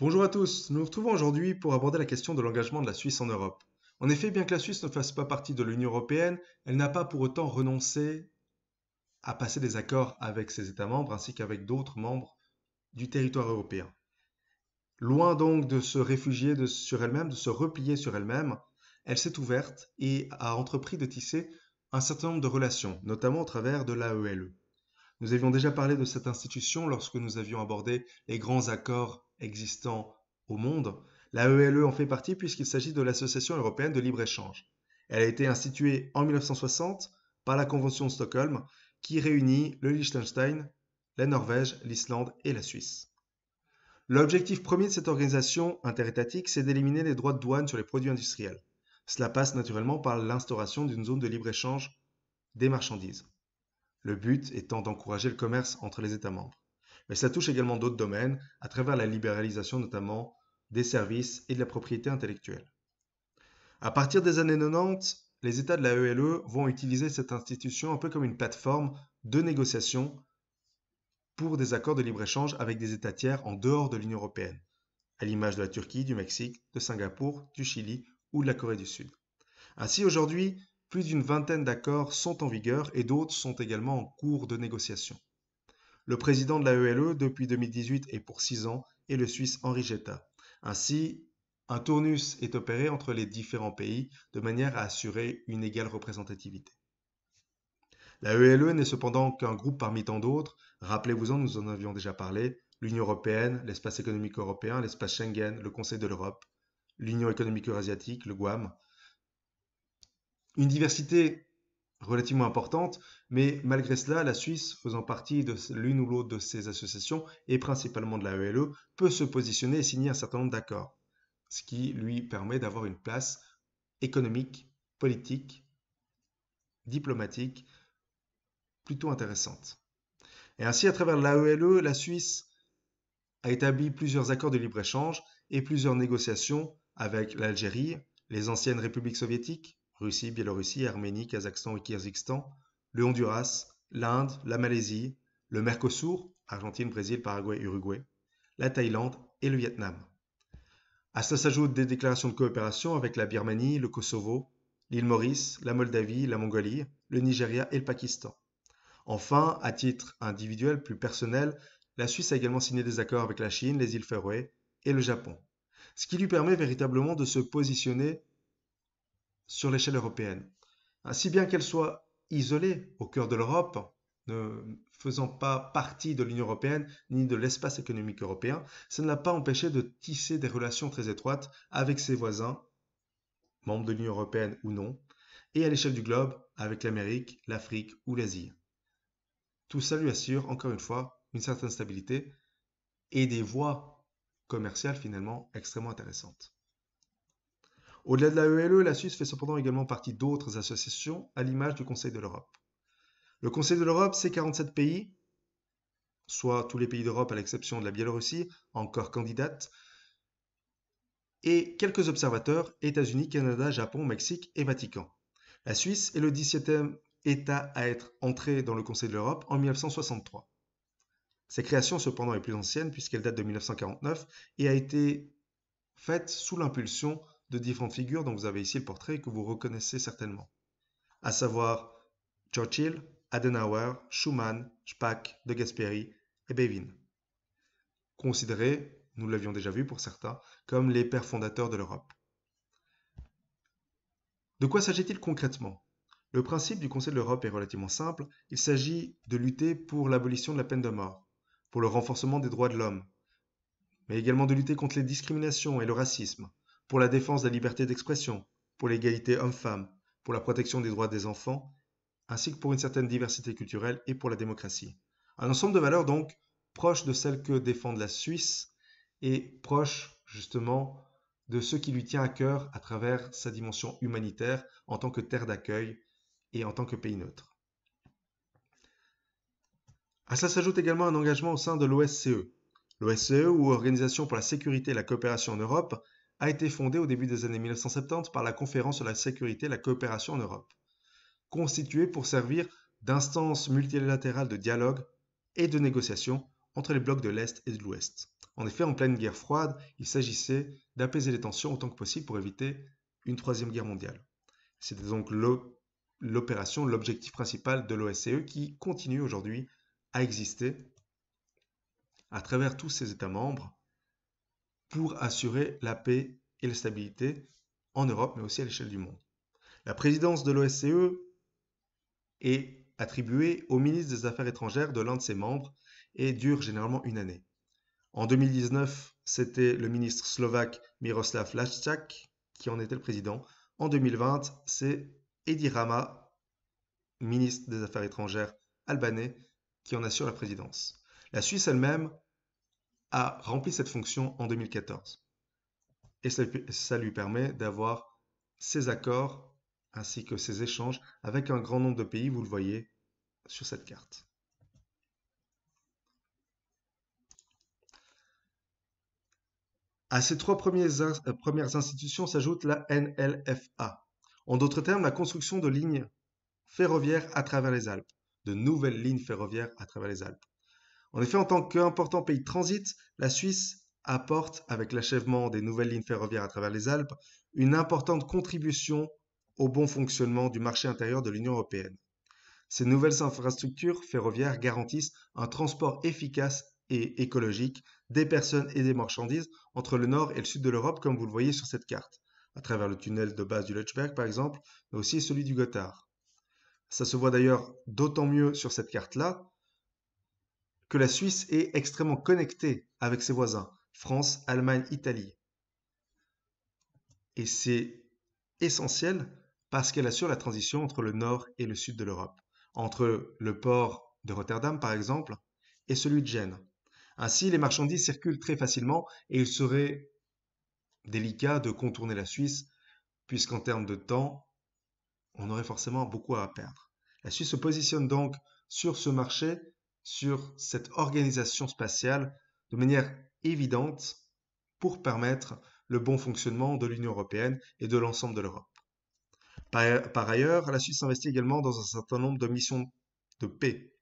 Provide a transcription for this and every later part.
Bonjour à tous, nous nous retrouvons aujourd'hui pour aborder la question de l'engagement de la Suisse en Europe. En effet, bien que la Suisse ne fasse pas partie de l'Union européenne, elle n'a pas pour autant renoncé à passer des accords avec ses États membres ainsi qu'avec d'autres membres du territoire européen. Loin donc de se réfugier sur elle-même, de se replier sur elle-même, elle s'est ouverte et a entrepris de tisser un certain nombre de relations, notamment au travers de l'AELE. Nous avions déjà parlé de cette institution lorsque nous avions abordé les grands accords existants au monde. La ELE en fait partie puisqu'il s'agit de l'Association européenne de libre-échange. Elle a été instituée en 1960 par la Convention de Stockholm qui réunit le Liechtenstein, la Norvège, l'Islande et la Suisse. L'objectif premier de cette organisation interétatique, c'est d'éliminer les droits de douane sur les produits industriels. Cela passe naturellement par l'instauration d'une zone de libre-échange des marchandises. Le but étant d'encourager le commerce entre les États membres. Mais ça touche également d'autres domaines, à travers la libéralisation notamment des services et de la propriété intellectuelle. À partir des années 90, les États de la ELE vont utiliser cette institution un peu comme une plateforme de négociation pour des accords de libre-échange avec des États tiers en dehors de l'Union européenne, à l'image de la Turquie, du Mexique, de Singapour, du Chili ou de la Corée du Sud. Ainsi, aujourd'hui, plus d'une vingtaine d'accords sont en vigueur et d'autres sont également en cours de négociation. Le président de la ELE depuis 2018 et pour 6 ans est le Suisse Henri Getta. Ainsi, un tournus est opéré entre les différents pays de manière à assurer une égale représentativité. La ELE n'est cependant qu'un groupe parmi tant d'autres. Rappelez-vous-en, nous en avions déjà parlé. L'Union européenne, l'espace économique européen, l'espace Schengen, le Conseil de l'Europe, l'Union économique eurasiatique, le GUAM. Une diversité relativement importante, mais malgré cela, la Suisse, faisant partie de l'une ou l'autre de ces associations, et principalement de la ELE, peut se positionner et signer un certain nombre d'accords, ce qui lui permet d'avoir une place économique, politique, diplomatique plutôt intéressante. Et ainsi, à travers l'AELE, la Suisse a établi plusieurs accords de libre-échange et plusieurs négociations avec l'Algérie, les anciennes républiques soviétiques, Russie, Biélorussie, Arménie, Kazakhstan et Kyrgyzstan, le Honduras, l'Inde, la Malaisie, le Mercosur, Argentine, Brésil, Paraguay, Uruguay, la Thaïlande et le Vietnam. À cela s'ajoutent des déclarations de coopération avec la Birmanie, le Kosovo, l'île Maurice, la Moldavie, la Mongolie, le Nigeria et le Pakistan. Enfin, à titre individuel, plus personnel, la Suisse a également signé des accords avec la Chine, les îles Féroé et le Japon, ce qui lui permet véritablement de se positionner sur l'échelle européenne. Si bien qu'elle soit isolée au cœur de l'Europe, ne faisant pas partie de l'Union européenne ni de l'espace économique européen, ça ne l'a pas empêché de tisser des relations très étroites avec ses voisins, membres de l'Union européenne ou non, et à l'échelle du globe avec l'Amérique, l'Afrique ou l'Asie. Tout ça lui assure, encore une fois, une certaine stabilité et des voies commerciales finalement extrêmement intéressantes. Au-delà de la ELE, la Suisse fait cependant également partie d'autres associations, à l'image du Conseil de l'Europe. Le Conseil de l'Europe, c'est 47 pays, soit tous les pays d'Europe à l'exception de la Biélorussie, encore candidate, et quelques observateurs, États-Unis, Canada, Japon, Mexique et Vatican. La Suisse est le 17e État à être entré dans le Conseil de l'Europe en 1963. Sa création cependant est plus ancienne puisqu'elle date de 1949 et a été faite sous l'impulsion de différentes figures dont vous avez ici le portrait et que vous reconnaissez certainement, à savoir Churchill, Adenauer, Schuman, Spaak, De Gasperi et Bevin, considérés, nous l'avions déjà vu pour certains, comme les pères fondateurs de l'Europe. De quoi s'agit-il concrètement? Le principe du Conseil de l'Europe est relativement simple, il s'agit de lutter pour l'abolition de la peine de mort, pour le renforcement des droits de l'homme, mais également de lutter contre les discriminations et le racisme, pour la défense de la liberté d'expression, pour l'égalité homme-femme, pour la protection des droits des enfants, ainsi que pour une certaine diversité culturelle et pour la démocratie. Un ensemble de valeurs donc proches de celles que défend la Suisse et proches justement de ce qui lui tient à cœur à travers sa dimension humanitaire en tant que terre d'accueil et en tant que pays neutre. À cela s'ajoute également un engagement au sein de l'OSCE. L'OSCE, ou Organisation pour la sécurité et la coopération en Europe, a été fondée au début des années 1970 par la Conférence sur la sécurité et la coopération en Europe, constituée pour servir d'instance multilatérale de dialogue et de négociation entre les blocs de l'Est et de l'Ouest. En effet, en pleine guerre froide, il s'agissait d'apaiser les tensions autant que possible pour éviter une troisième guerre mondiale. C'était donc l'opération, l'objectif principal de l'OSCE qui continue aujourd'hui à exister à travers tous ses États membres pour assurer la paix et la stabilité en Europe, mais aussi à l'échelle du monde. La présidence de l'OSCE est attribuée au ministre des Affaires étrangères de l'un de ses membres et dure généralement une année. En 2019, c'était le ministre slovaque Miroslav Lajčák qui en était le président. En 2020, c'est Edi Rama, ministre des Affaires étrangères albanais, qui en assure la présidence. La Suisse elle-même a rempli cette fonction en 2014. Et ça lui permet d'avoir ses accords ainsi que ses échanges avec un grand nombre de pays, vous le voyez sur cette carte. À ces trois premières institutions s'ajoute la NLFA. En d'autres termes, la construction de lignes ferroviaires à travers les Alpes, de nouvelles lignes ferroviaires à travers les Alpes. En effet, en tant qu'important pays de transit, la Suisse apporte, avec l'achèvement des nouvelles lignes ferroviaires à travers les Alpes, une importante contribution au bon fonctionnement du marché intérieur de l'Union européenne. Ces nouvelles infrastructures ferroviaires garantissent un transport efficace et écologique des personnes et des marchandises entre le nord et le sud de l'Europe, comme vous le voyez sur cette carte, à travers le tunnel de base du Lötschberg par exemple, mais aussi celui du Gothard. Ça se voit d'ailleurs d'autant mieux sur cette carte-là que la Suisse est extrêmement connectée avec ses voisins, France, Allemagne, Italie. Et c'est essentiel parce qu'elle assure la transition entre le nord et le sud de l'Europe, entre le port de Rotterdam par exemple et celui de Gênes. Ainsi, les marchandises circulent très facilement et il serait délicat de contourner la Suisse puisqu'en termes de temps, on aurait forcément beaucoup à perdre. La Suisse se positionne donc sur ce marché, sur cette organisation spatiale de manière évidente pour permettre le bon fonctionnement de l'Union européenne et de l'ensemble de l'Europe. Par ailleurs, la Suisse s'investit également dans un certain nombre de missions de paix.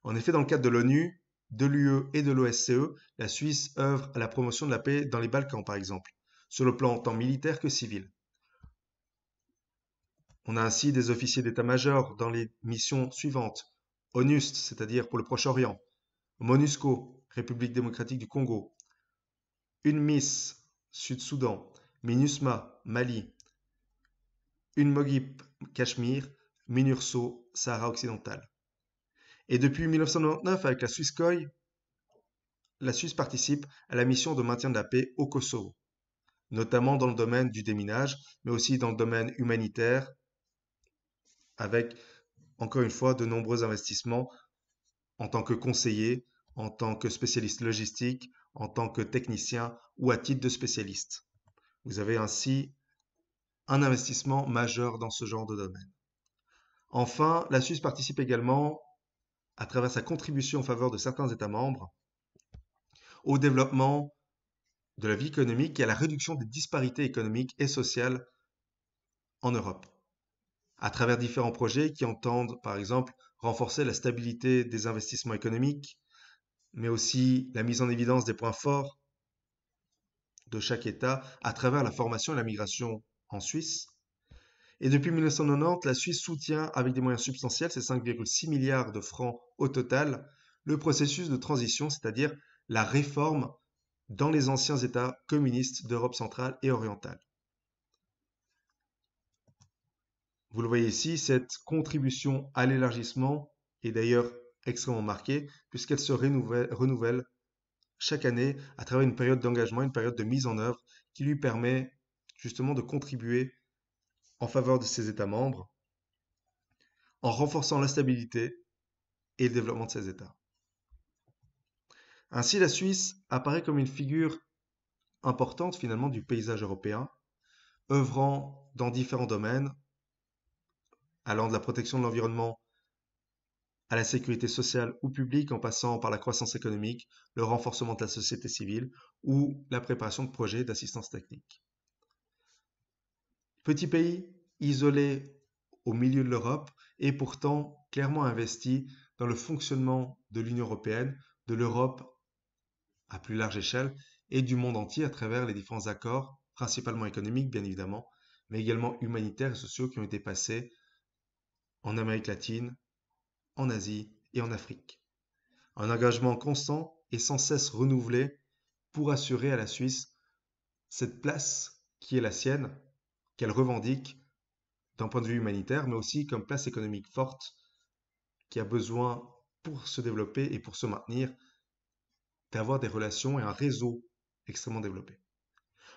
En effet, dans le cadre de l'ONU, de l'UE et de l'OSCE, la Suisse œuvre à la promotion de la paix dans les Balkans, par exemple, sur le plan tant militaire que civil. On a ainsi des officiers d'état-major dans les missions suivantes. ONUST, c'est-à-dire pour le Proche-Orient, MONUSCO, République démocratique du Congo, UNMISS, Sud-Soudan, MINUSMA, Mali, UNMOGIP, Cachemire, MINURSO, Sahara occidental. Et depuis 1999, avec la Swisscoi, la Suisse participe à la mission de maintien de la paix au Kosovo, notamment dans le domaine du déminage, mais aussi dans le domaine humanitaire, avec, encore une fois, de nombreux investissements en tant que conseiller, en tant que spécialiste logistique, en tant que technicien ou à titre de spécialiste. Vous avez ainsi un investissement majeur dans ce genre de domaine. Enfin, la Suisse participe également, à travers sa contribution en faveur de certains États membres, au développement de la vie économique et à la réduction des disparités économiques et sociales en Europe, à travers différents projets qui entendent, par exemple, renforcer la stabilité des investissements économiques, mais aussi la mise en évidence des points forts de chaque État à travers la formation et la migration en Suisse. Et depuis 1990, la Suisse soutient avec des moyens substantiels, c'est 5,6 milliards de francs au total, le processus de transition, c'est-à-dire la réforme dans les anciens États communistes d'Europe centrale et orientale. Vous le voyez ici, cette contribution à l'élargissement est d'ailleurs extrêmement marquée puisqu'elle se renouvelle chaque année à travers une période d'engagement, une période de mise en œuvre qui lui permet justement de contribuer en faveur de ses États membres en renforçant la stabilité et le développement de ces États. Ainsi, la Suisse apparaît comme une figure importante finalement du paysage européen, œuvrant dans différents domaines, allant de la protection de l'environnement à la sécurité sociale ou publique en passant par la croissance économique, le renforcement de la société civile ou la préparation de projets d'assistance technique. Petit pays, isolé au milieu de l'Europe et pourtant clairement investi dans le fonctionnement de l'Union européenne, de l'Europe à plus large échelle et du monde entier à travers les différents accords, principalement économiques bien évidemment, mais également humanitaires et sociaux qui ont été passés en Amérique latine, en Asie et en Afrique. Un engagement constant et sans cesse renouvelé pour assurer à la Suisse cette place qui est la sienne, qu'elle revendique d'un point de vue humanitaire, mais aussi comme place économique forte qui a besoin, pour se développer et pour se maintenir, d'avoir des relations et un réseau extrêmement développé.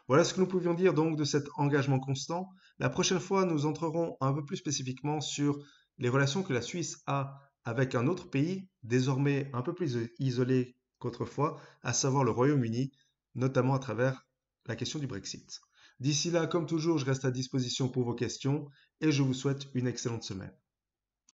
Voilà ce que nous pouvions dire donc de cet engagement constant. La prochaine fois, nous entrerons un peu plus spécifiquement sur les relations que la Suisse a avec un autre pays, désormais un peu plus isolé qu'autrefois, à savoir le Royaume-Uni, notamment à travers la question du Brexit. D'ici là, comme toujours, je reste à disposition pour vos questions et je vous souhaite une excellente semaine.